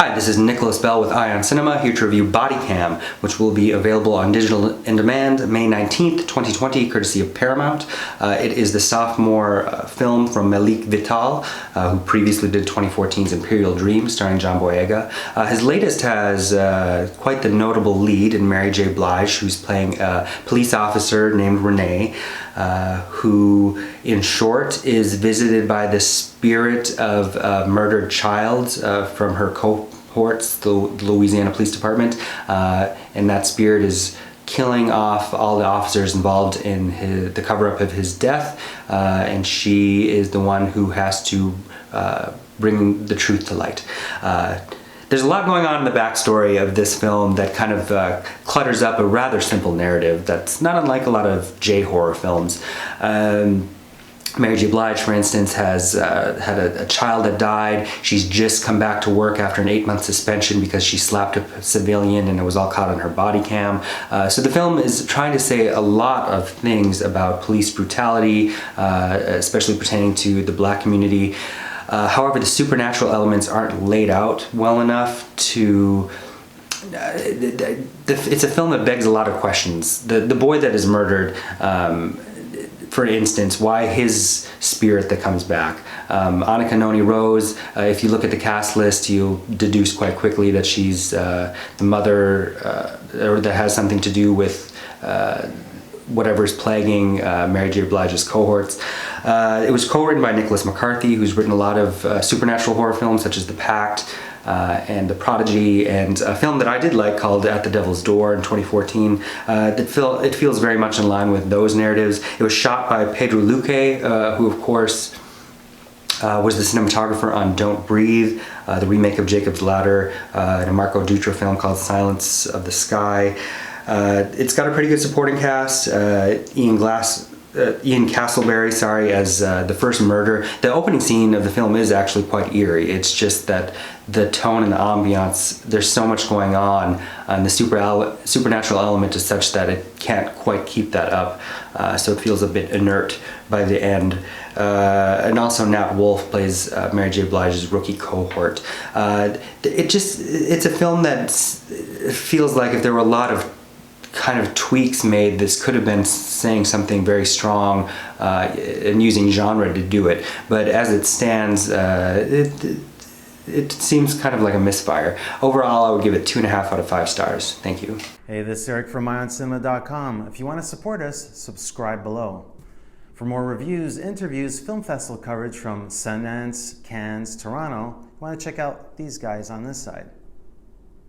Hi, this is Nicholas Bell with IONCINEMA, here to review Body Cam, which will be available on digital in demand May 19th, 2020, courtesy of Paramount. It is the sophomore film from Malik Vitthal, who previously did 2014's Imperial Dreams, starring John Boyega. His latest has quite the notable lead in Mary J. Blige, who's playing a police officer named Renee, who, in short, is visited by the spirit of a murdered child from her cohorts, the Louisiana Police Department, and that spirit is killing off all the officers involved in the cover-up of his death, and she is the one who has to bring the truth to light. There's a lot going on in the backstory of this film that kind of clutters up a rather simple narrative that's not unlike a lot of J-horror films. Mary J. Blige, for instance, has had a child that died. She's just come back to work after an 8-month suspension because she slapped a civilian and it was all caught on her body cam. So the film is trying to say a lot of things about police brutality, especially pertaining to the black community. However, the supernatural elements aren't laid out well enough to... It's a film that begs a lot of questions. The boy that is murdered, for instance, why his spirit that comes back? Annika Noni Rose, if you look at the cast list, you'll deduce quite quickly that she's the mother, or that has something to do with whatever's plaguing Mary J. Blige's cohorts. It was co-written by McCarthy, who's written a lot of supernatural horror films such as The Pact and The Prodigy, and a film that I did like called At the Devil's Door in 2014. It feels very much in line with those narratives. It was shot by Pedro Luque, who of course was the cinematographer on Don't Breathe, the remake of Jacob's Ladder, and a Marco Dutra film called Silence of the Sky. It's got a pretty good supporting cast. Ian Castleberry, as the first murder. The opening scene of the film is actually quite eerie. It's just that the tone and the ambiance, there's so much going on, and the supernatural element is such that it can't quite keep that up. So it feels a bit inert by the end. And also Nat Wolff plays Mary J. Blige's rookie cohort. It's a film that feels like if there were a lot of kind of tweaks made, this could have been saying something very strong and using genre to do it. But as it stands, it seems kind of like a misfire. Overall, I would give it 2.5 out of 5 stars. Thank you. Hey, this is Eric from IONCINEMA.com. If you want to support us, subscribe below. For more reviews, interviews, film festival coverage from Sundance, Cannes, Toronto, you want to check out these guys on this side.